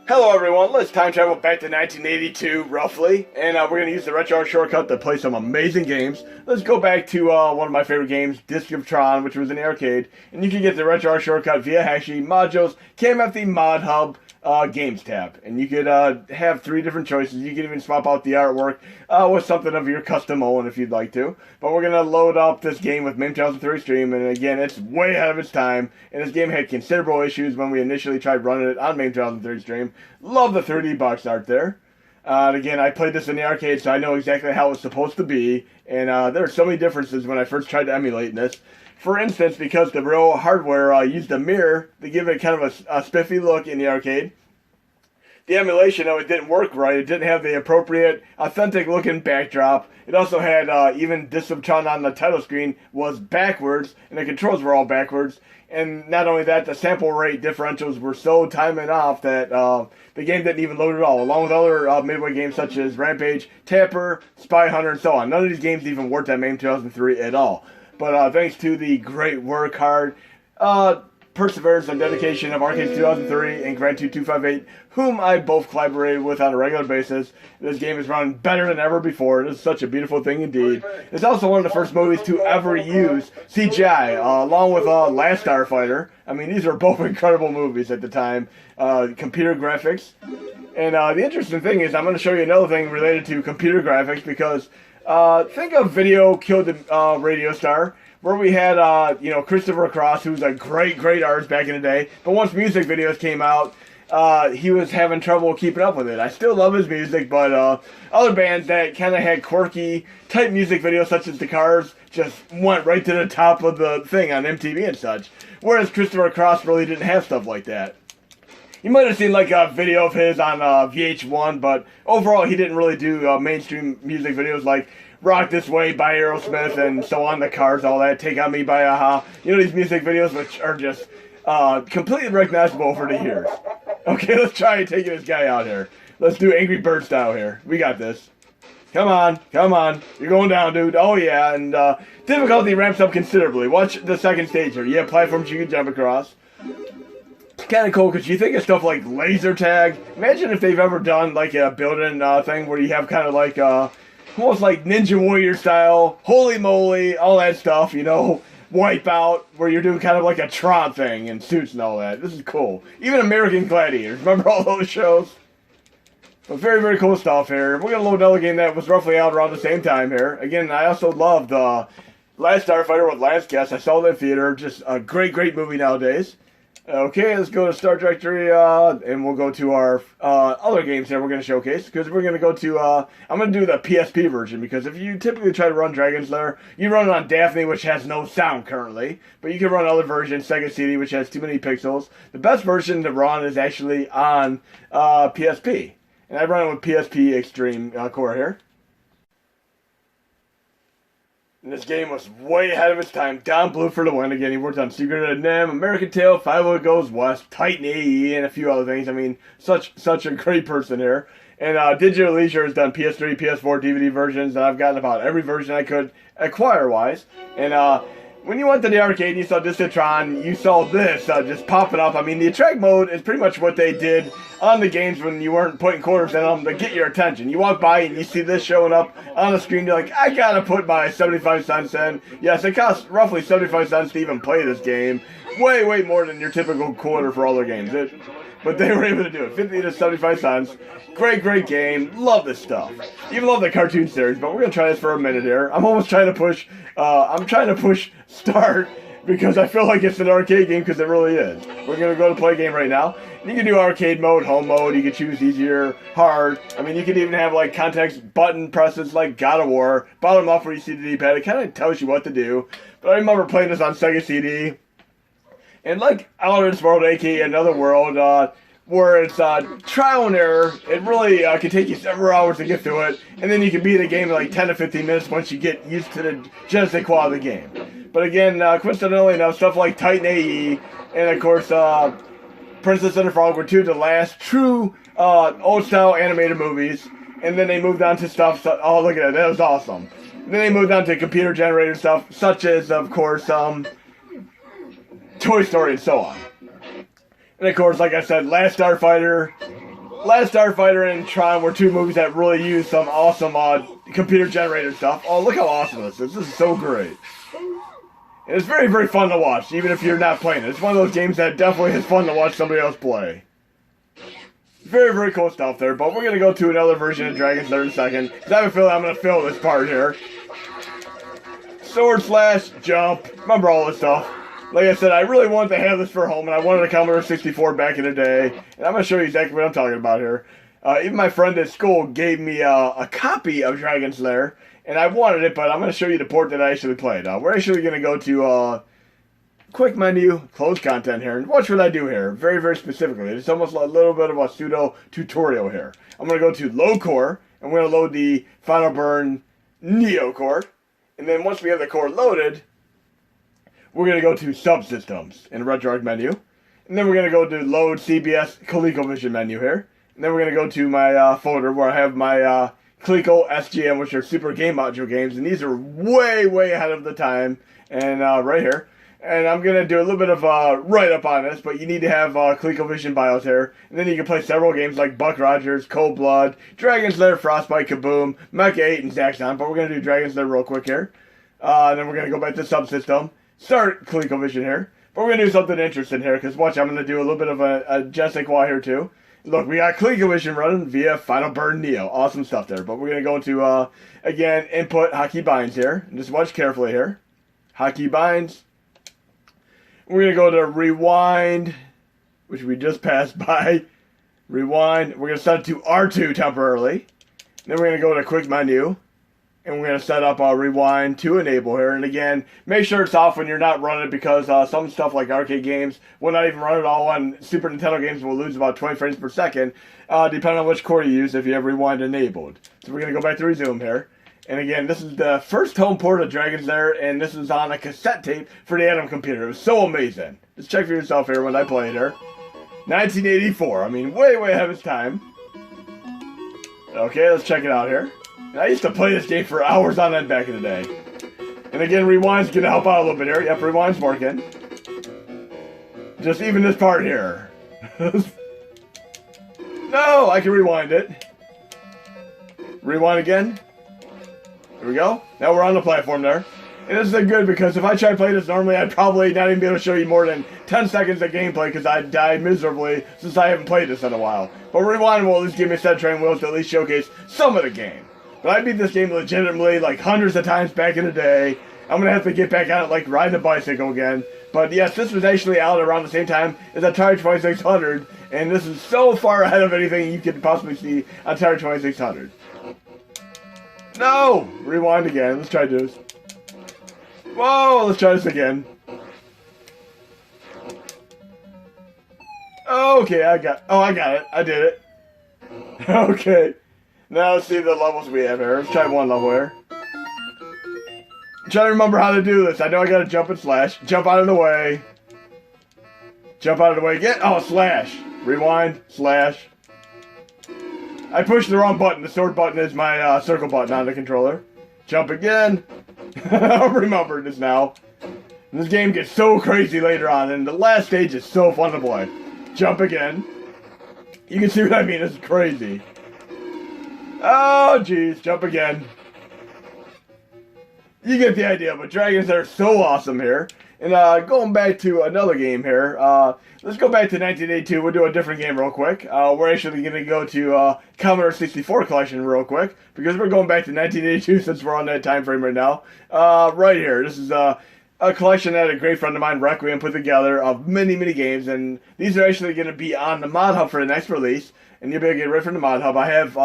Hello everyone, let's time travel back to 1982, roughly, and we're going to use the retro shortcut to play some amazing games. Let's go back to one of my favorite games, Disc of Tron, which was in the arcade, and you can get the retro shortcut via Hashi, Modules, KMFD Mod Hub, Games tab, and you could have 3 different choices. You could even swap out the artwork with something of your custom own if you'd like to. But we're going to load up this game with MAME 2003 Stream, and again, it's way ahead of its time, and this game had considerable issues when we initially tried running it on MAME 2003 Stream. Love the 3D box art there. And again, I played this in the arcade, so I know exactly how it's supposed to be, and there are so many differences when I first tried to emulate this. For instance, because the real hardware used a mirror to give it kind of a spiffy look in the arcade, the emulation, though, it didn't work right. It didn't have the appropriate, authentic-looking backdrop. It also had, even Disc of Tron on the title screen was backwards, and the controls were all backwards. And not only that, the sample rate differentials were so timing off that the game didn't even load at all, along with other Midway games such as Rampage, Tapper, Spy Hunter, and so on. None of these games even worked on MAME 2003 at all. But thanks to the great work, hard, perseverance, and dedication of Arcade 2003 and Grand 2258, whom I both collaborated with on a regular basis, this game is running better than ever before. It is such a beautiful thing indeed. It's also one of the first movies to ever use CGI, along with Last Starfighter. I mean, these are both incredible movies at the time. Computer graphics. And the interesting thing is, I'm going to show you another thing related to computer graphics, because think of Video Killed the Radio Star, where we had, Christopher Cross, who's a great artist back in the day. But once music videos came out, he was having trouble keeping up with it. I still love his music, but other bands that kind of had quirky type music videos, such as the Cars, just went right to the top of the thing on MTV and such. Whereas Christopher Cross really didn't have stuff like that. You might have seen like a video of his on VH1, but overall he didn't really do mainstream music videos like Rock This Way by Aerosmith and so on, the Cars, all that, Take On Me by Aha. You know, these music videos which are just completely recognizable over the years. Okay, let's try taking this guy out here. Let's do Angry Bird style here. We got this. Come on. You're going down, dude. Oh, yeah, and difficulty ramps up considerably. Watch the second stage here. You have platforms you can jump across. It's kind of cool because you think of stuff like laser tag. Imagine if they've ever done like a building thing where you have kind of like almost like Ninja Warrior style, holy moly, all that stuff, you know, Wipeout, where you're doing kind of like a Tron thing and suits and all that. This is cool. Even American Gladiators, remember all those shows? But very cool stuff here. We're going to load another game that was roughly out around the same time here. Again, I also loved Last Starfighter with Lance Guest. I saw that in theater. Just a great movie nowadays. Okay, let's go to Start Directory, and we'll go to our other games here we're going to showcase, because we're going to go to, I'm going to do the PSP version, because if you typically try to run Dragon's Lair, you run it on Daphne, which has no sound currently, but you can run other versions, Sega CD, which has too many pixels. The best version to run is actually on PSP, and I run it with PSP Extreme Core here. And this game was way ahead of its time. Don Bluth for the win. Again, he worked on Secret of NEM, American Tail, 5 Goes West, Titan AE, and a few other things. I mean, such a great person here. And Digital Leisure has done PS3, PS4, DVD versions, and I've gotten about every version I could acquire-wise. And when you went to the arcade and you saw Disc of Tron, you saw this just popping up. I mean, the attract mode is pretty much what they did on the games when you weren't putting quarters in them to get your attention. You walk by and you see this showing up on the screen, you're like, I gotta put my 75 cents in. Yes, it costs roughly 75 cents to even play this game. Way more than your typical quarter for all their games. But they were able to do it. 50 to 75 cents. Great game. Love this stuff. Even love the cartoon series, but we're going to try this for a minute here. I'm almost trying to push, start, because I feel like it's an arcade game, because it really is. We're going to go to play game right now. You can do arcade mode, home mode, you can choose easier, hard. I mean, you could even have like context button presses like God of War. Bottom up where you see the D-pad. It kind of tells you what to do. But I remember playing this on Sega CD. And like Out of This World, aka Another World, where it's trial and error, it really can take you several hours to get through it, and then you can beat the game in like 10 to 15 minutes once you get used to the je ne sais quoi of the game. But again, coincidentally enough, stuff like Titan AE, and of course, Princess and the Frog were two of the last true old-style animated movies, and then they moved on to stuff, oh look at that, that was awesome. And then they moved on to computer-generated stuff, such as, of course, Toy Story and so on. And of course, like I said, Last Starfighter, Last Starfighter and Tron were two movies that really used some awesome computer generated stuff. Oh, look how awesome this is. This is so great. And it's very, very fun to watch, even if you're not playing it. It's one of those games that definitely is fun to watch somebody else play. Very, very cool stuff there, but we're going to go to another version of Dragon's Lair in a second, because I have a feeling I'm going to fill this part here. Sword slash jump. Remember all this stuff. Like I said, I really wanted to have this for home, and I wanted a Commodore 64 back in the day. And I'm going to show you exactly what I'm talking about here. Even my friend at school gave me a copy of Dragon's Lair, and I wanted it, but I'm going to show you the port that I actually played. We're actually going to go to quick menu, close content here, and watch what I do here, very, very specifically. It's almost a little bit of a pseudo tutorial here. I'm going to go to low core, and we're going to load the Final Burn Neo core. And then once we have the core loaded, we're going to go to subsystems in the RetroArch menu. And then we're going to go to load CBS ColecoVision menu here. And then we're going to go to my folder where I have my Coleco SGM, which are Super Game Module games. And these are way, way ahead of the time. And right here. And I'm going to do a little bit of write-up on this, but you need to have ColecoVision BIOS here. And then you can play several games like Buck Rogers, Cold Blood, Dragon's Lair, Frostbite, Kaboom, Mecha 8, and Zaxxon. But we're going to do Dragon's Lair real quick here. And then we're going to go back to Subsystem, start ColecoVision here. But we're going to do something interesting here, because watch, I'm going to do a little bit of a Jessic Wah here too. Look, we got ColecoVision running via Final Burn Neo. Awesome stuff there. But we're going to go into, again, input hotkey binds here. And just watch carefully here. Hotkey binds. We're going to go to rewind, which we just passed by. Rewind. We're going to set it to R2 temporarily. Then we're going to go to quick menu. And we're going to set up rewind to enable here. And again, make sure it's off when you're not running it, because some stuff like arcade games will not even run at all. On Super Nintendo games will lose about 20 frames per second, depending on which core you use if you have rewind enabled. So we're going to go back to resume here. And again, this is the first home port of Dragon's Lair, and this is on a cassette tape for the Atom computer. It was so amazing. Just check for yourself here when I played her. 1984. I mean, way, way ahead of its time. Okay, let's check it out here. And I used to play this game for hours on end back in the day. And again, rewind's going to help out a little bit here. Yep, rewind's working. Just even this part here. No, I can rewind it. Rewind again. There we go. Now we're on the platform there. And this is good, because if I try to play this normally, I'd probably not even be able to show you more than 10 seconds of gameplay, because I'd die miserably since I haven't played this in a while. But rewind will at least give me a set of training wheels to at least showcase some of the game. But I beat this game legitimately like hundreds of times back in the day. I'm going to have to get back on it like riding a bicycle again. But yes, this was actually out around the same time as Atari 2600. And this is so far ahead of anything you could possibly see on Atari 2600. No! Rewind again. Let's try this. Whoa! Let's try this again. Okay, I got it. I did it. Okay. Now let's see the levels we have here. Let's try one level here. I'm trying to remember how to do this. I know I gotta jump and slash. Jump out of the way. Jump out of the way. Slash. Rewind. Slash. I pushed the wrong button. The sword button is my circle button on the controller. Jump again. I remember this now. And this game gets so crazy later on, and the last stage is so fun to play. Jump again. You can see what I mean. This is crazy. Oh, jeez. Jump again. You get the idea, but Dragons are so awesome here. And going back to another game here, let's go back to 1982. We'll do a different game real quick. We're actually going to go to Commodore 64 collection real quick, because we're going back to 1982 since we're on that time frame right now. Right here, this is a collection that a great friend of mine, Requiem, put together of many, many games, and these are actually going to be on the Mod Hub for the next release. And you'll be able to get right from the Mod Hub. I have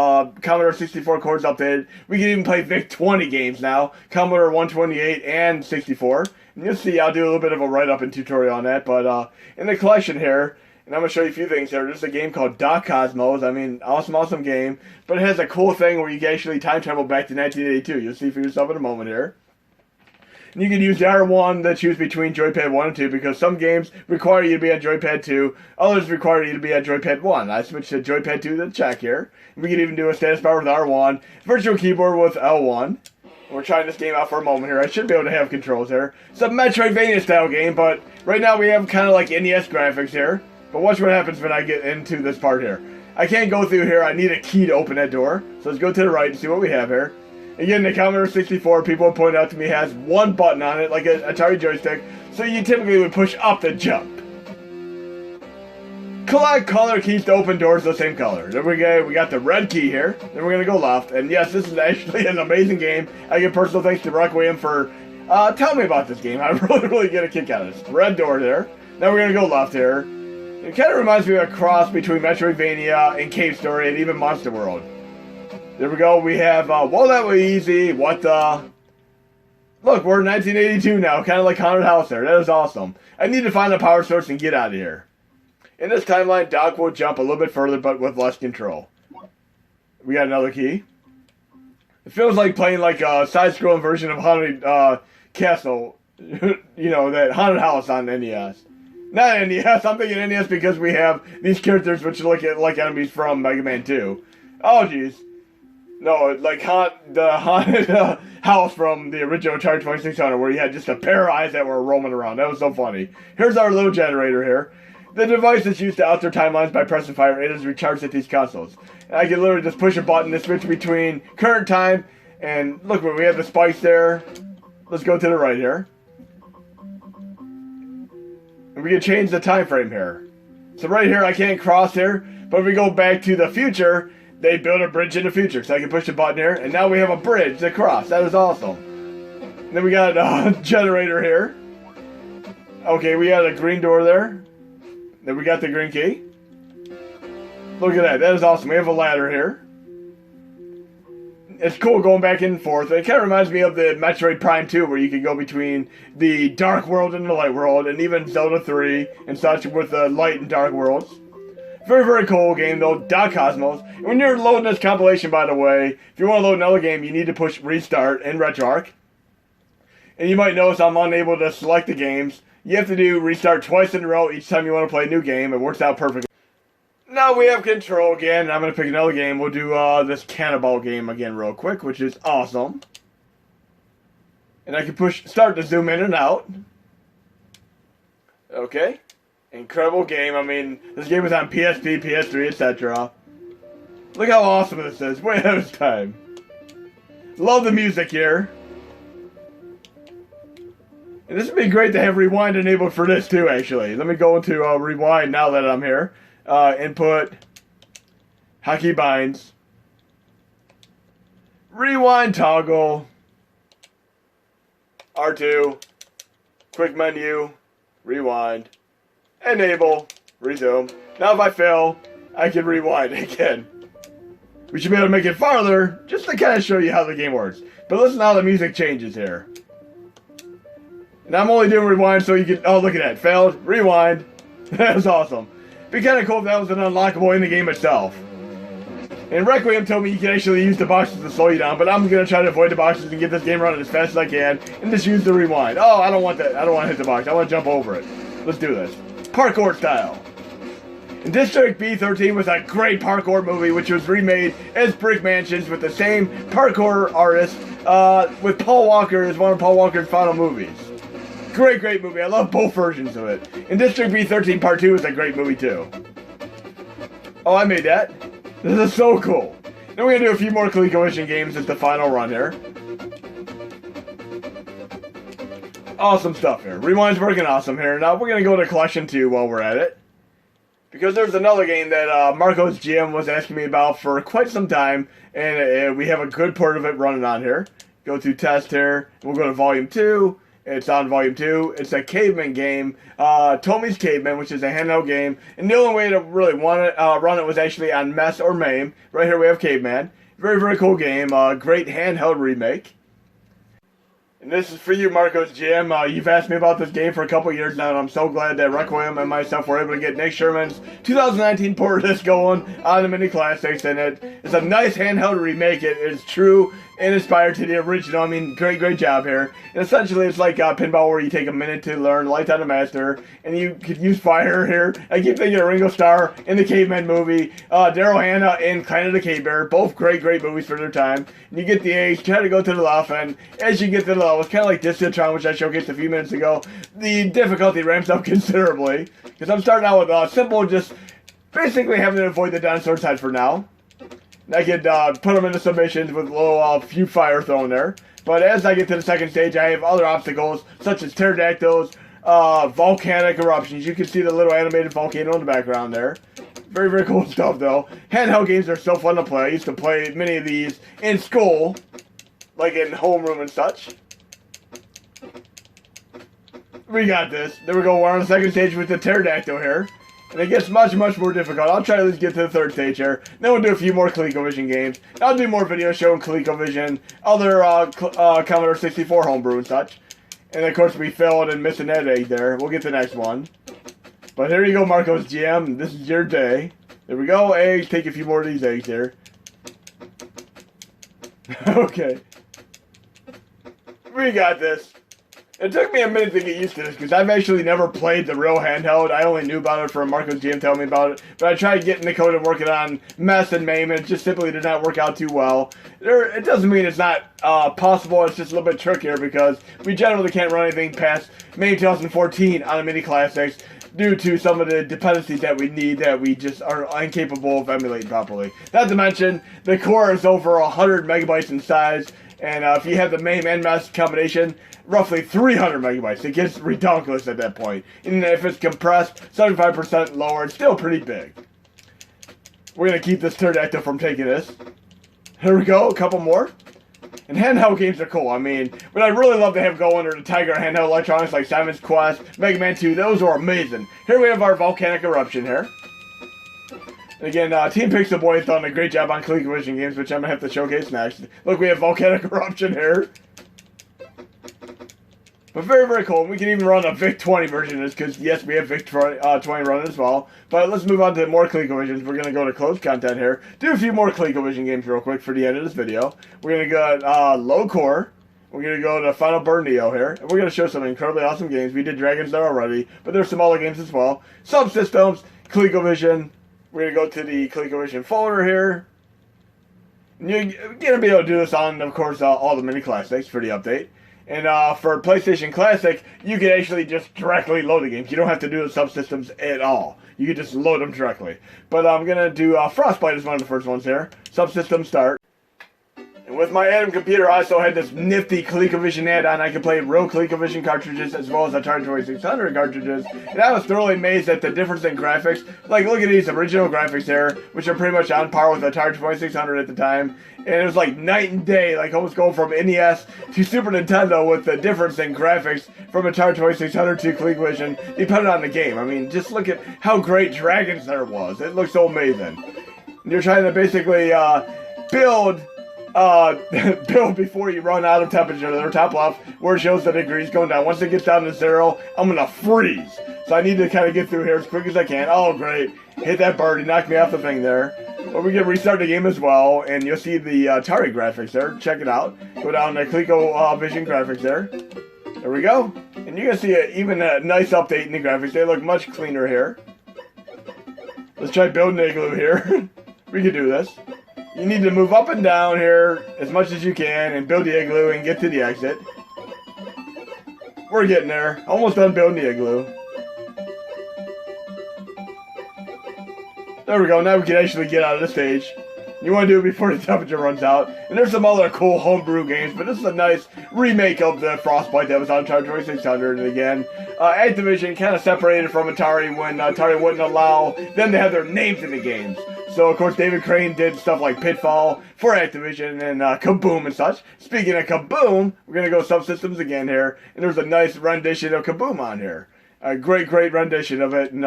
Commodore 64 cores updated. We can even play VIC-20 games now. Commodore 128 and 64. And you'll see, I'll do a little bit of a write-up and tutorial on that. But in the collection here, and I'm going to show you a few things here. There's a game called Doc Cosmos. I mean, awesome, awesome game. But it has a cool thing where you can actually time travel back to 1982. You'll see for yourself in a moment here. And you can use the R1 to choose between Joypad 1 and 2, because some games require you to be on Joypad 2, others require you to be on Joypad 1. I switched to Joypad 2 to check here. We can even do a status bar with R1, virtual keyboard with L1. We're trying this game out for a moment here. I should be able to have controls here. It's a Metroidvania style game, but right now we have kind of like NES graphics here. But watch what happens when I get into this part here. I can't go through here. I need a key to open that door. So let's go to the right and see what we have here. Again, the Commodore 64, people have pointed out to me, has one button on it, like an Atari joystick. So you typically would push up to jump. Collect color keys to open doors the same color. There we go. We got the red key here. Then we're going to go left. And yes, this is actually an amazing game. I give personal thanks to Requiem for telling me about this game. I really get a kick out of this. Red door there. Now we're going to go left here. It kind of reminds me of a cross between Metroidvania and Cave Story and even Monster World. There we go. We have, well, that was easy. What the... Look, we're in 1982 now. Kind of like Haunted House there. That is awesome. I need to find a power source and get out of here. In this timeline, Doc will jump a little bit further, but with less control. We got another key. It feels like playing like a side-scrolling version of Haunted Castle. You know, that Haunted House on NES. Not NES, I'm thinking NES because we have these characters which look like enemies from Mega Man 2. Oh, jeez. No, like the Haunted House from the original Atari 2600 where you had just a pair of eyes that were roaming around. That was so funny. Here's our little generator here. The device is used to alter timelines by pressing fire. It is recharged at these consoles. And I can literally just push a button to switch between current time and look, we have the spikes there. Let's go to the right here. And we can change the time frame here. So right here, I can't cross here. But if we go back to the future, they build a bridge in the future. So I can push the button here. And now we have a bridge to cross. That is awesome. And then we got a generator here. Okay, we got a green door there. Then we got the green key. Look at that. That is awesome. We have a ladder here. It's cool going back and forth. It kind of reminds me of the Metroid Prime 2 where you could go between the dark world and the light world, and even Zelda 3 and such with the light and dark worlds. Very, very cool game though. Cosmos. And when you're loading this compilation, by the way, if you want to load another game, you need to push restart in RetroArch. And you might notice I'm unable to select the games. You have to do restart twice in a row each time you want to play a new game. It works out perfectly. Now we have control again. I'm going to pick another game. We'll do this Cannonball game again real quick, which is awesome. And I can start to zoom in and out. Okay. Incredible game. I mean, this game was on PSP, PS3, etc. Look how awesome this is. Way ahead of its time. Love the music here. And this would be great to have rewind enabled for this too, actually. Let me go into rewind now that I'm here. Input, hotkey binds, rewind toggle, R2, quick menu, rewind, enable, resume. Now if I fail, I can rewind again. We should be able to make it farther, just to kind of show you how the game works. But listen how the music changes here. And I'm only doing rewind so you can, oh look at that, failed, rewind. That was awesome. It'd be kind of cool if that was an unlockable in the game itself. And Requiem told me you can actually use the boxes to slow you down, but I'm going to try to avoid the boxes and get this game running as fast as I can, and just use the rewind. Oh, I don't want that. I don't want to hit the box. I want to jump over it. Let's do this. Parkour style. And District B13 was a great parkour movie, which was remade as Brick Mansions with the same parkour artist, with Paul Walker as one of Paul Walker's final movies. Great, great movie. I love both versions of it. And District B13 Part 2 is a great movie too. Oh, I made that. This is so cool. Then we're going to do a few more ColecoVision games as the final run here. Awesome stuff here. Rewind's working awesome here. Now we're going to go to Collection 2 while we're at it. Because there's another game that Marco's GM was asking me about for quite some time. And we have a good part of it running on here. Go to Test here. We'll go to Volume 2. It's on Volume 2. It's a caveman game. Tommy's Caveman, which is a handheld game. And the only way to really run it was actually on Mess or MAME. Right here we have Caveman. Very, very cool game. Great handheld remake. And this is for you, Marco's GM. You've asked me about this game for a couple years now, and I'm so glad that Requiem and myself were able to get Nick Sherman's 2019 port of this going on the Mini Classics. And it's a nice handheld remake. It is true and inspired to the original. I mean, great, great job here. And essentially, it's like pinball where you take a minute to learn, lights on the master, and you could use fire here. I keep thinking of Ringo Starr in the Caveman movie, Daryl Hannah in Planet of the Cave Bear. Both great, great movies for their time. And you get the age, try to go to the left, and as you get to the left, levels, kind of like Tron, which I showcased a few minutes ago. The difficulty ramps up considerably, because I'm starting out with simple, just basically having to avoid the dinosaur's head for now. I could put them into submissions with a little few fire thrown there. But as I get to the second stage, I have other obstacles, such as pterodactyls, volcanic eruptions. You can see the little animated volcano in the background there. Very, very cool stuff, though. Handheld games are so fun to play. I used to play many of these in school, like in homeroom and such. We got this. There we go. We're on the second stage with the pterodactyl here. And it gets much, much more difficult. I'll try to at least get to the third stage here. Then we'll do a few more ColecoVision games. I'll do more videos showing ColecoVision, other Commodore 64 homebrew and such. And of course we failed and missed an egg there. We'll get to the next one. But here you go, Marco's GM. This is your day. There we go. Eggs. Take a few more of these eggs here. Okay. We got this. It took me a minute to get used to this, because I've actually never played the real handheld. I only knew about it from Marco's GM telling me about it. But I tried getting the code and working on Mess and MAME, and it just simply did not work out too well. It doesn't mean it's not possible. It's just a little bit trickier, because we generally can't run anything past MAME 2014 on a Mini Classics, due to some of the dependencies that we need that we just are incapable of emulating properly. Not to mention, the core is over 100 megabytes in size, and if you have the MAME and MES combination, roughly 300 megabytes. It gets ridiculous at that point. And if it's compressed 75% lower, it's still pretty big. We're going to keep this pterodactyl from taking this. Here we go, a couple more. And handheld games are cool. I mean, what I really love to have going are the Tiger handheld electronics like Simon's Quest, Mega Man 2. Those are amazing. Here we have our Volcanic Eruption here. And again, Team Pixel Boy has done a great job on ColecoVision games, which I'm going to have to showcase next. Look, we have Volcanic Eruption here. But very, very cool. We can even run a VIC-20 version of this, because yes, we have VIC-20 running as well. But let's move on to more ColecoVisions. We're going to go to closed content here. Do a few more ColecoVision games real quick for the end of this video. We're going to go Low Core. We're going to go to Final Burn Neo here. And we're going to show some incredibly awesome games. We did Dragons there already, but there's some other games as well. Subsystems, ColecoVision. We're going to go to the ColecoVision folder here. And you're going to be able to do this on, of course, all the Mini Classics for the update. And for PlayStation Classic, you can actually just directly load the games. You don't have to do the subsystems at all. You can just load them directly. But I'm going to do Frostbite as one of the first ones here. Subsystem start. And with my Atom computer, I also had this nifty ColecoVision add-on. I could play real ColecoVision cartridges as well as Atari 2600 cartridges. And I was thoroughly amazed at the difference in graphics. Like, look at these original graphics here, which are pretty much on par with Atari 2600 at the time. And it was like night and day, like almost going from NES to Super Nintendo with the difference in graphics from Atari 2600 to ColecoVision, depending on the game. I mean, just look at how great Dragons there was. It looks so amazing. And you're trying to basically build before you run out of temperature. There, top left, where it shows the degrees going down. Once it gets down to 0, I'm gonna freeze. So I need to kind of get through here as quick as I can. Oh, great. Hit that bird. He knocked me off the thing there. But we can restart the game as well, and you'll see the Atari graphics there. Check it out. Go down to ColecoVision graphics there. There we go. And you can see even a nice update in the graphics. They look much cleaner here. Let's try building an igloo here. We can do this. You need to move up and down here as much as you can and build the igloo and get to the exit. We're getting there. Almost done building the igloo. There we go. Now we can actually get out of the stage. You want to do it before the temperature runs out. And there's some other cool homebrew games, but this is a nice remake of the Frostbite that was on Atari 2600. And again, Activision kind of separated from Atari when Atari wouldn't allow them to have their names in the games. So, of course, David Crane did stuff like Pitfall for Activision and Kaboom and such. Speaking of Kaboom, we're going to go Subsystems again here. And there's a nice rendition of Kaboom on here. A great, great rendition of it. And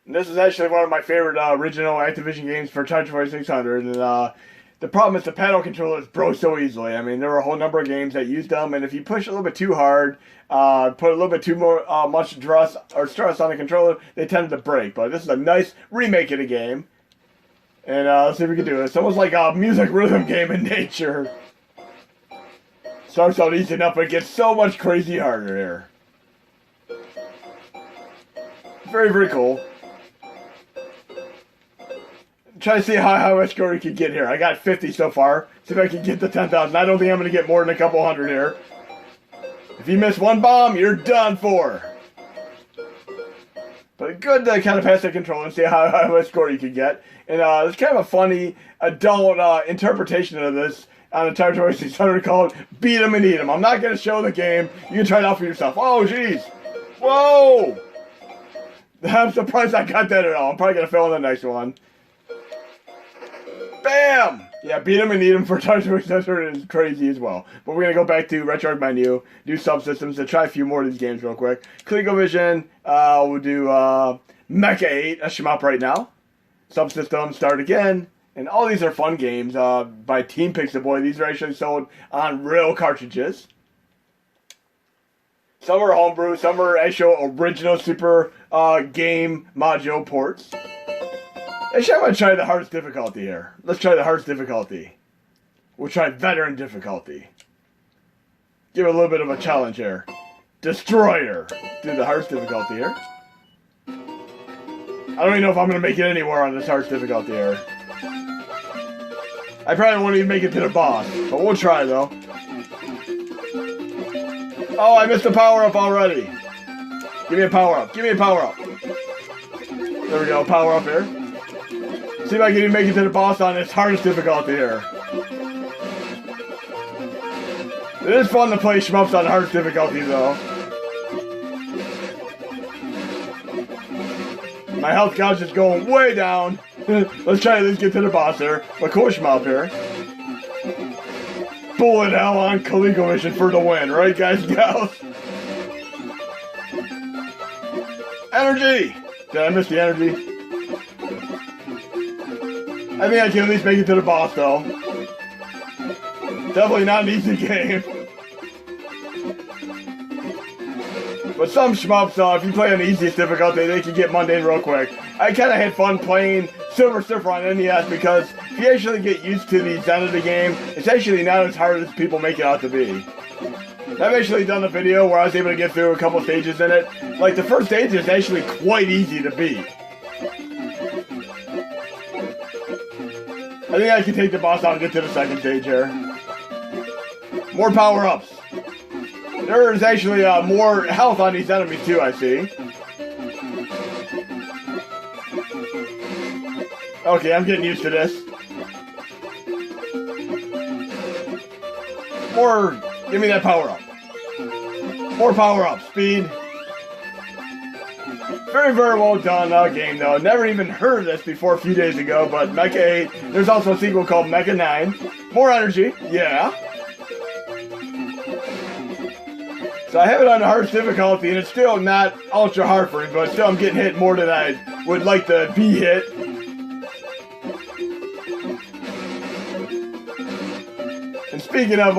this is actually one of my favorite original Activision games for Atari 2600. And the problem is the paddle controllers broke so easily. I mean, there were a whole number of games that used them. And if you push a little bit too hard, put a little bit too much stress on the controller, they tended to break. But this is a nice remake of the game. And let's see if we can do it. It's almost like a music rhythm game in nature. Starts out easy enough, but it gets so much crazy harder here. Very, very cool. Try to see how much score you can get here. I got 50 so far. See if I can get the 10,000. I don't think I'm going to get more than a couple hundred here. If you miss one bomb, you're done for. But good to kind of pass the control and see how much score you can get. And it's kind of a funny adult interpretation of this on Atari 2600 called Beat 'em and Eat 'em. I'm not going to show the game. You can try it out for yourself. Oh, jeez. Whoa! I'm surprised I got that at all. I'm probably going to fail on the next one. Bam! Yeah, Beat 'em and Eat 'em for Atari 2600 is crazy as well. But we're going to go back to RetroArch menu, do subsystems, and try a few more of these games real quick. ColecoVision, we'll do Mecha 8, a shmup right now. Subsystem, start again. And all these are fun games by Team Pixelboy. These are actually sold on real cartridges. Some are homebrew, some are actual original Super game module ports. Actually, I'm going to try the hardest difficulty here. Let's try the hardest difficulty. We'll try veteran difficulty. Give it a little bit of a challenge here. Destroyer. Do the hardest difficulty here. I don't even know if I'm going to make it anywhere on this hardest difficulty here. I probably won't even make it to the boss, but we'll try though. Oh, I missed the power-up already. Give me a power-up. Give me a power-up. There we go, power-up here. See if I can even make it to the boss on this hardest difficulty here. It is fun to play shmups on hardest difficulty though. My health gauge is going way down. Let's try to get to the boss here. A cool shmup here. Bullet hell on ColecoVision for the win, right guys and gals? Energy! Did I miss the energy? I think I can at least make it to the boss though. Definitely not an easy game. But some shmups, if you play on the easiest difficulty, they can get mundane real quick. I kind of had fun playing Silver Surfer on NES because if you actually get used to the zen of the game, it's actually not as hard as people make it out to be. I've actually done a video where I was able to get through a couple stages in it. Like the first stage is actually quite easy to beat. I think I can take the boss out and get to the second stage here. More power-ups. There is actually more health on these enemies too, I see. Okay, I'm getting used to this. More, give me that power-up. More power-up, speed. Very, very well done game though. Never even heard of this before a few days ago, but Mecha 8. There's also a sequel called Mecha 9. More energy, yeah. So I have it on the hardest difficulty, and it's still not ultra hard for me, but still I'm getting hit more than I would like to be hit. And speaking of,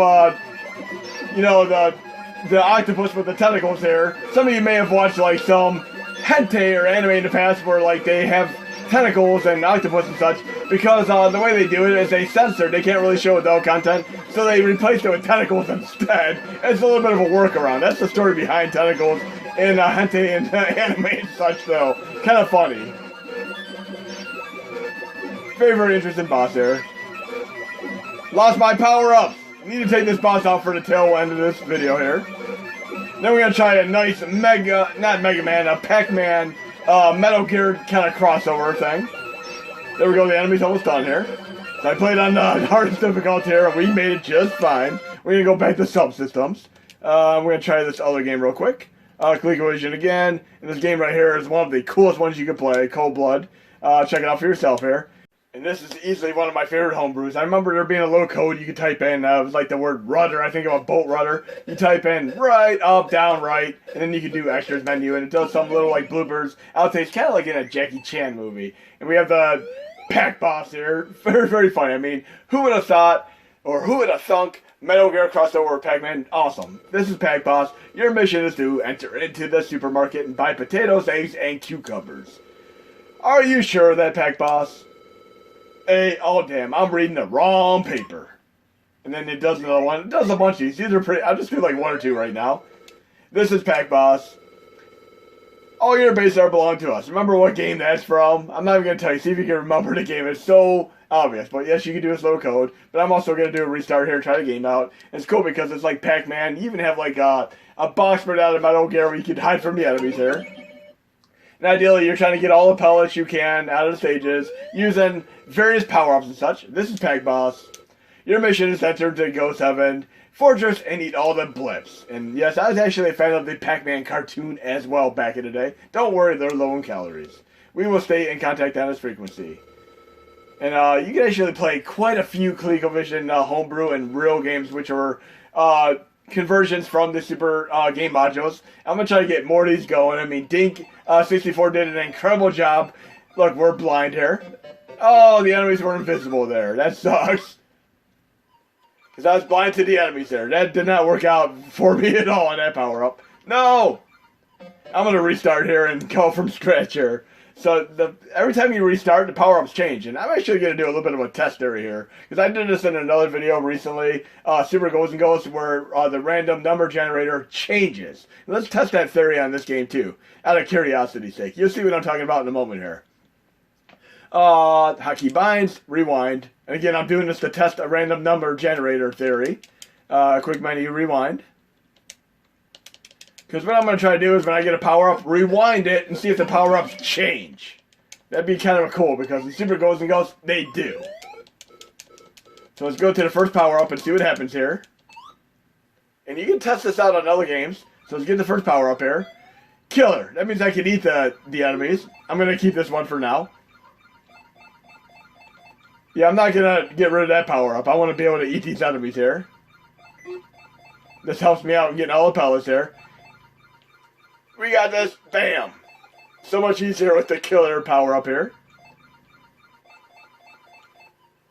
you know, the octopus with the tentacles here, some of you may have watched like some hentai or anime in the past where like they have tentacles and octopus and such, because the way they do it is they censor. They can't really show adult content, so they replace it with tentacles instead. It's a little bit of a workaround. That's the story behind tentacles in hentai and anime and such, though. Kind of funny. Very, very interesting boss here. Lost my power-ups. Need to take this boss out for the tail end of this video here. Then we're going to try a nice not Mega Man, a Pac-Man Metal Gear kind of crossover thing. There we go, the enemy's almost done here. So I played on the hardest difficulty here, and we made it just fine. We're going to go back to subsystems. We're going to try this other game real quick. ColecoVision again. And this game right here is one of the coolest ones you can play, Cold Blood. Check it out for yourself here. And this is easily one of my favorite homebrews. I remember there being a little code you could type in. It was like the word rudder. I think of a boat rudder. You type in right, up, down, right. And then you can do extras menu. And it does some little like bloopers. Outtakes, kind of like in a Jackie Chan movie. And we have the Pac boss here. Very, very funny. I mean, who would have thought, or who would have thunk, Metal Gear crossover with Pac-Man? Awesome. This is Pac boss. Your mission is to enter into the supermarket and buy potatoes, eggs, and cucumbers. Are you sure that Pac boss? Hey, oh damn, I'm reading the wrong paper. And then it does another one. It does a bunch of these. These are pretty, I'll just do like one or two right now. This is Pac boss. all your base are belong to us. Remember what game that's from? I'm not even going to tell you. See if you can remember the game. It's so obvious. But yes, you can do this little code. But I'm also going to do a restart here, try the game out. And it's cool because it's like Pac-Man. You even have like a box made out of metal gear where you can hide from the enemies here. And ideally, you're trying to get all the pellets you can out of the stages using various power-ups and such. This is Pac Boss. Your mission is to enter to Ghost Heaven, Fortress, and eat all the blips. And yes, I was actually a fan of the Pac-Man cartoon as well back in the day. Don't worry, they're low in calories. We will stay in contact on this frequency. And you can actually play quite a few ColecoVision Homebrew and real games, which are conversions from the Super game modules. I'm going to try to get more of these going. I mean, Dink64 did an incredible job. Look, we're blind here. Oh, the enemies were invisible there. That sucks. Because I was blind to the enemies there. That did not work out for me at all on that power-up. No! I'm going to restart here and go from scratch here. So every time you restart, the power-ups change. And I'm actually going to do a little bit of a test area here. Because I did this in another video recently, Super Goes and Ghosts, where the random number generator changes. And let's test that theory on this game too, out of curiosity's sake. You'll see what I'm talking about in a moment here. Hotkey binds, rewind. And again, I'm doing this to test a random number generator theory. Quick menu, rewind. Because what I'm going to try to do is when I get a power-up, rewind it and see if the power-ups change. That'd be kind of cool because in Super Goes and Ghosts, they do. So let's go to the first power-up and see what happens here. And you can test this out on other games. So let's get the first power-up here. Killer. That means I can eat the enemies. I'm going to keep this one for now. Yeah, I'm not going to get rid of that power-up. I want to be able to eat these enemies here. This helps me out in getting all the pellets here. We got this. Bam. So much easier with the killer power-up here.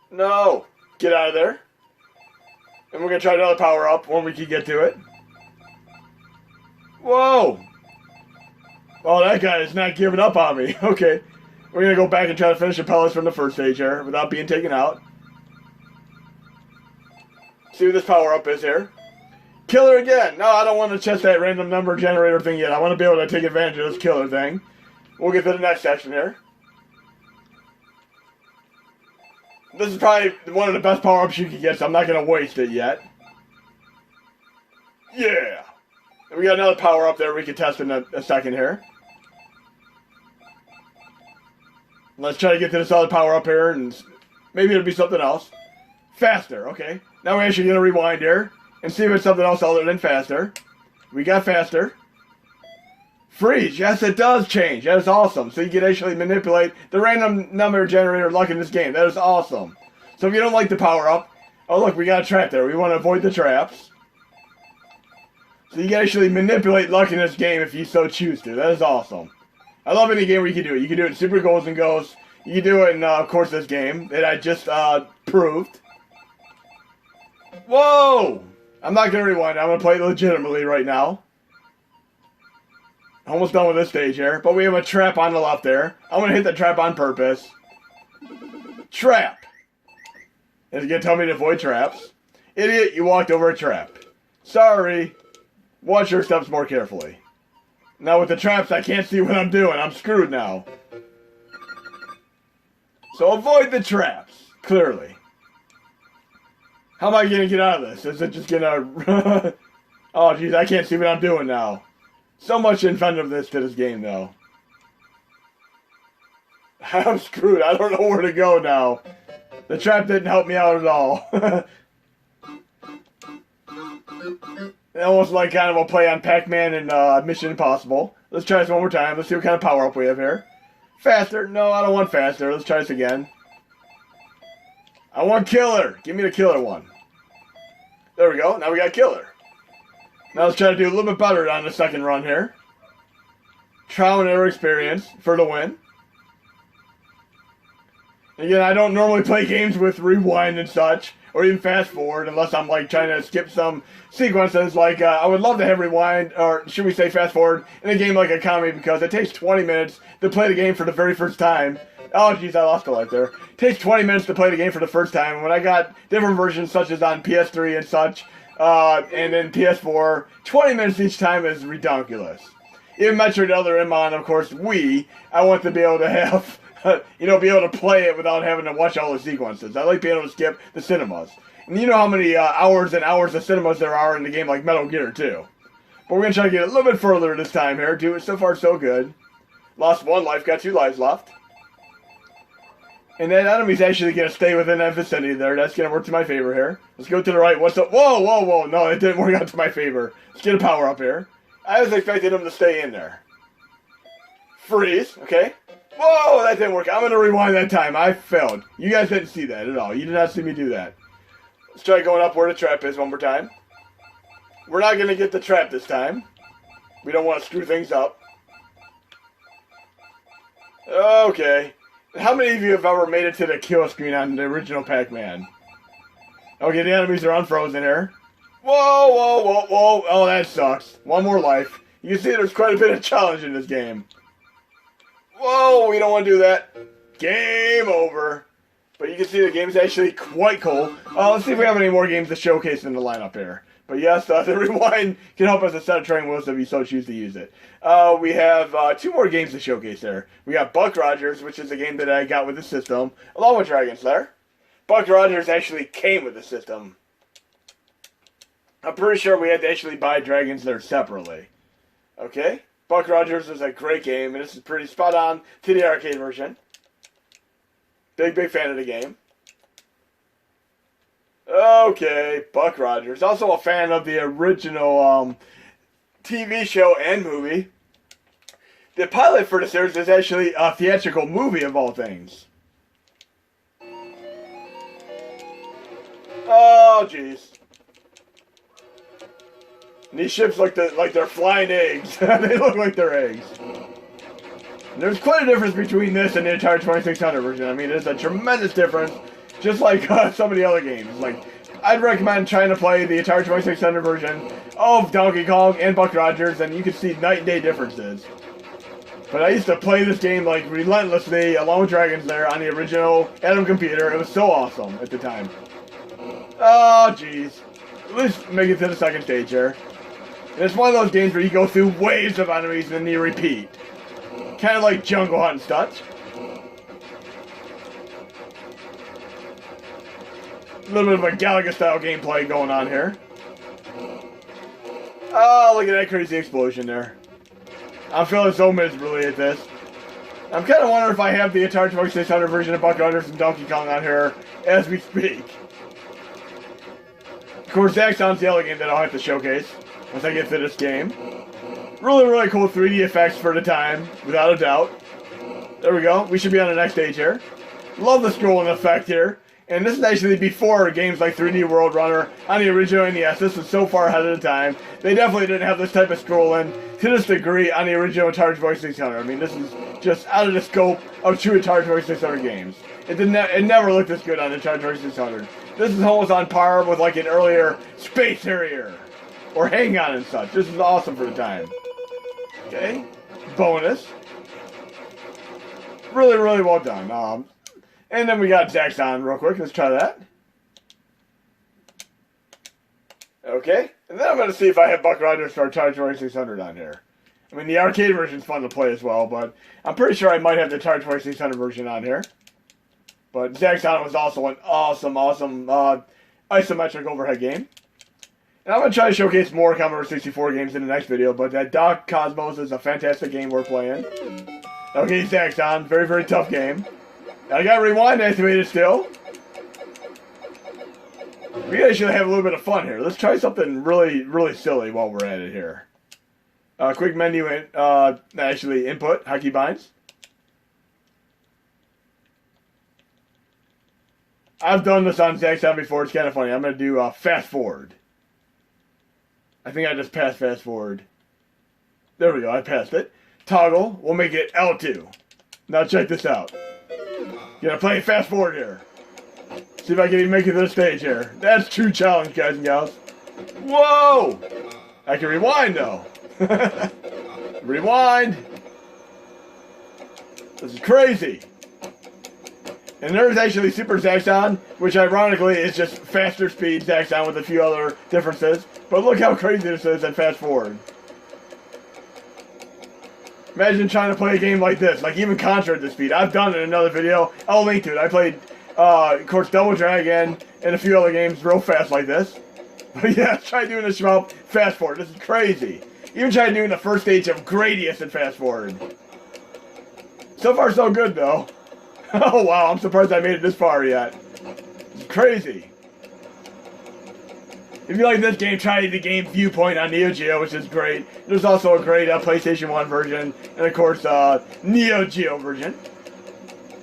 No. Get out of there. And we're going to try another power-up when we can get to it. Whoa. Oh, that guy is not giving up on me. Okay. We're going to go back and try to finish the pellets from the first stage here without being taken out. See what this power-up is here. Killer again. No, I don't want to test that random number generator thing yet. I want to be able to take advantage of this killer thing. We'll get to the next section here. This is probably one of the best power-ups you can get, so I'm not going to waste it yet. Yeah. And we got another power-up there we can test in a second here. Let's try to get to this other power-up here, and maybe it'll be something else. Faster, okay. Now we're actually going to rewind here. And see if it's something else other than faster. We got faster. Freeze. Yes, it does change. That is awesome. So you can actually manipulate the random number generator luck in this game. That is awesome. So if you don't like the power-up, oh look, we got a trap there. We want to avoid the traps. So you can actually manipulate luck in this game if you so choose to. That is awesome. I love any game where you can do it. You can do it in Super Goes and Ghosts. You can do it in, of course, this game that I just proved. Whoa! I'm not going to rewind. I'm going to play it legitimately right now. Almost done with this stage here. But we have a trap on the left there. I'm going to hit the trap on purpose. Trap. It's going to tell me to avoid traps. Idiot, you walked over a trap. Sorry. Watch your steps more carefully. Now with the traps, I can't see what I'm doing. I'm screwed now. So avoid the traps. Clearly. How am I going to get out of this? Is it just going to... Oh, jeez, I can't see what I'm doing now. So much inventiveness to this game, though. I'm screwed. I don't know where to go now. The trap didn't help me out at all. Almost like kind of a play on Pac-Man and Mission Impossible. Let's try this one more time. Let's see what kind of power-up we have here. Faster. No, I don't want faster. Let's try this again. I want killer. Give me the killer one. There we go. Now we got killer. Now let's try to do a little bit better on the second run here. Trial and error experience for the win. Again, I don't normally play games with rewind and such, or even fast forward, unless I'm like trying to skip some sequences. Like I would love to have rewind, or should we say fast forward, in a game like a comedy, because it takes 20 minutes to play the game for the very first time. Oh, jeez, I lost a life there. It takes 20 minutes to play the game for the first time. And when I got different versions, such as on PS3 and such, and then PS4, 20 minutes each time is ridiculous. Even Metroid Other M on, of course, Wii, I want to be able to have, you know, be able to play it without having to watch all the sequences. I like being able to skip the cinemas. And you know how many hours and hours of cinemas there are in the game like Metal Gear, too. But we're going to try to get a little bit further this time here. Do it so far, so good. Lost 1 life, got 2 lives left. And that enemy's actually going to stay within that vicinity there. That's going to work to my favor here. Let's go to the right. What's up? Whoa, whoa, whoa. No, it didn't work out to my favor. Let's get a power up here. I was expecting him to stay in there. Freeze. Okay. Whoa, that didn't work. I'm going to rewind that time. I failed. You guys didn't see that at all. You did not see me do that. Let's try going up where the trap is one more time. We're not going to get the trap this time. We don't want to screw things up. Okay. How many of you have ever made it to the kill screen on the original Pac-Man? Okay, the enemies are unfrozen here. Whoa, whoa, whoa, whoa. Oh, that sucks. 1 more life. You can see there's quite a bit of challenge in this game. Whoa, we don't want to do that. Game over. But you can see the game's actually quite cool. Let's see if we have any more games to showcase in the lineup here. But yes, the rewind can help us a set of training wheels if you so choose to use it. We have 2 more games to showcase there. We got Buck Rogers, which is a game that I got with the system, along with Dragon's Lair. Buck Rogers actually came with the system. I'm pretty sure we had to actually buy Dragon's Lair separately. Okay? Buck Rogers is a great game, and this is pretty spot on to the arcade version. Big fan of the game. Okay, Buck Rogers. Also a fan of the original TV show and movie. The pilot for the series is actually a theatrical movie of all things. Oh, jeez. These ships look like they're flying eggs. They look like they're eggs. There's quite a difference between this and the Atari 2600 version. I mean, there's a tremendous difference. Just like some of the other games. Like, I'd recommend trying to play the Atari 2600 version of Donkey Kong and Buck Rogers, and you can see night and day differences. But I used to play this game like relentlessly along with Dragon's Lair on the original Atom computer. It was so awesome at the time. Oh, jeez. At least make it to the second stage here. And it's one of those games where you go through waves of enemies and then you repeat. Kind of like Jungle Hunt and such. A little bit of a Galaga-style gameplay going on here. Oh, look at that crazy explosion there. I'm feeling so miserably at this. I'm kind of wondering if I have the Atari 2600 version of Buck Rogers and Donkey Kong on here as we speak. Of course, Zaxxon's the other game that I'll have to showcase once I get through this game. Really cool 3D effects for the time, without a doubt. There we go. We should be on the next stage here. Love the scrolling effect here. And this is actually before games like 3D World Runner on the original NES. This was so far ahead of the time. They definitely didn't have this type of scrolling to this degree on the original Atari 2600. I mean, this is just out of the scope of true Atari 2600 games. It never looked this good on the Atari 2600. This is almost on par with like an earlier Space Harrier or Hang On and such. This is awesome for the time. Okay, bonus. Really well done. And then we got Zaxxon real quick. Let's try that. Okay. And then I'm going to see if I have Buck Rogers for Atari 2600 on here. I mean, the arcade version's fun to play as well, but I'm pretty sure I might have the Atari 2600 version on here. But Zaxxon was also an awesome isometric overhead game. And I'm going to try to showcase more Commodore 64 games in the next video, but that Doc Cosmos is a fantastic game we're playing. Okay, Zaxxon. Very tough game. I got rewind activated still. We actually have a little bit of fun here. Let's try something really silly while we're at it here. Quick menu and actually input hotkey binds. I've done this on Zaxxon before. It's kind of funny. I'm going to do fast forward. I think I just passed fast forward. There we go. I passed it. Toggle. We'll make it L2. Now check this out. Gonna play fast forward here. See if I can even make it to the stage here. That's true challenge, guys and gals. Whoa! I can rewind though. Rewind. This is crazy. And there's actually Super Zaxxon, which ironically is just faster speed Zaxxon with a few other differences. But look how crazy this is at fast forward. Imagine trying to play a game like this, like even Contra at this speed. I've done it in another video. I'll link to it. I played, of course, Double Dragon and a few other games real fast like this. But yeah, try doing this shmup fast forward. This is crazy. Even try doing the first stage of Gradius and fast forward. So far, so good, though. Oh, wow, I'm surprised I made it this far yet. It's crazy. If you like this game, try the game Viewpoint on Neo Geo, which is great. There's also a great PlayStation 1 version, and of course, Neo Geo version,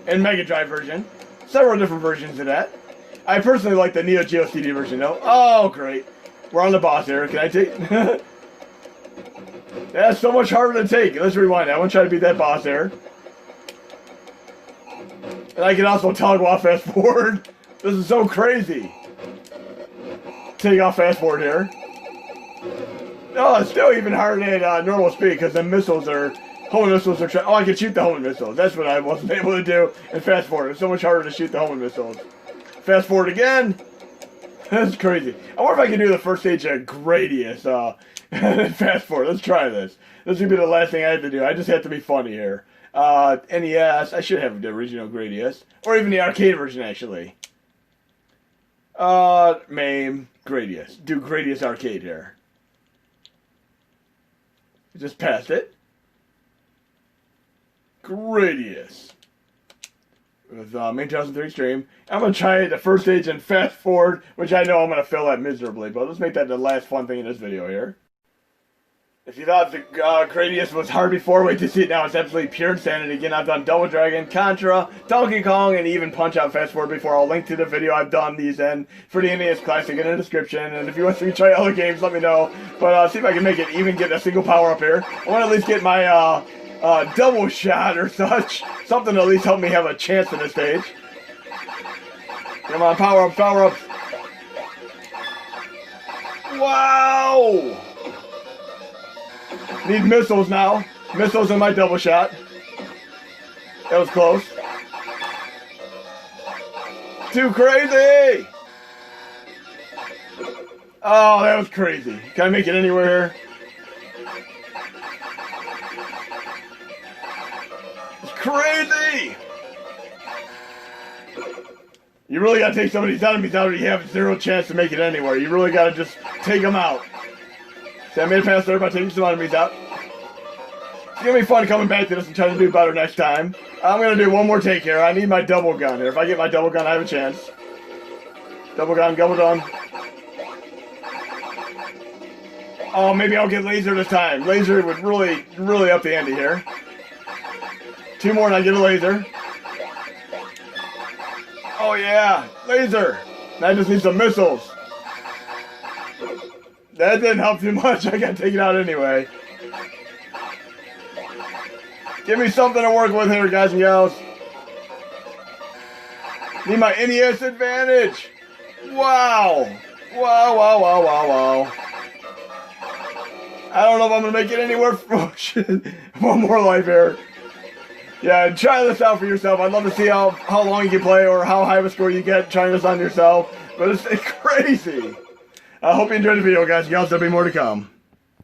and Mega Drive version. Several different versions of that. I personally like the Neo Geo CD version, though. Oh, great. We're on the boss here. Can I take... That's so much harder to take. Let's rewind. I want to try to beat that boss there. And I can also toggle off fast forward. This is so crazy. Take off fast forward here. Oh, it's still even harder at normal speed because the missiles are... Homing missiles are... Oh, I can shoot the homing missiles. That's what I wasn't able to do in fast forward. It's so much harder to shoot the homing missiles. Fast forward again. That's crazy. I wonder if I can do the first stage of Gradius. Fast forward. Let's try this. This will be the last thing I have to do. I just have to be funny here. NES. I should have the original Gradius. Or even the arcade version, actually. MAME. Gradius. Do Gradius Arcade here. Just passed it. Gradius. With main 2003 stream. I'm going to try the first stage and fast forward, which I know I'm going to fail at miserably, but let's make that the last fun thing in this video here. If you thought the Gradius was hard before, wait to see it now. It's absolutely pure insanity. Again, I've done Double Dragon, Contra, Donkey Kong, and even Punch-Out Fast Forward before. I'll link to the video I've done these in for the NES Classic in the description. And if you want to try other games, let me know. But see if I can make it even get a single power-up here. I want to at least get my double shot or such. Something to at least help me have a chance in this stage. Come on, power-up, power-up. Wow! Need missiles now. Missiles in my double shot. That was close. Too crazy! Oh, that was crazy. Can I make it anywhere? It's crazy! You really gotta take some of these enemies out or you have zero chance to make it anywhere. You really gotta just take them out. See, I made it past there by taking some enemies out. It's gonna be fun coming back to this and trying to do better next time. I'm gonna do one more take here. I need my double gun here. If I get my double gun, I have a chance. Double gun, double gun. Oh, maybe I'll get laser this time. Laser would really up the ante here. Two more and I get a laser. Oh yeah, laser. Now I just need some missiles. That didn't help too much. I gotta take it out anyway. Give me something to work with here, guys and gals. Need my NES advantage. Wow. Wow, wow, wow, wow, wow. I don't know if I'm gonna make it anywhere. Oh shit. One more life here. Yeah, try this out for yourself. I'd love to see how long you can play or how high of a score you get trying this on yourself. But it's crazy. I hope you enjoyed the video, guys and gals. There'll be more to come.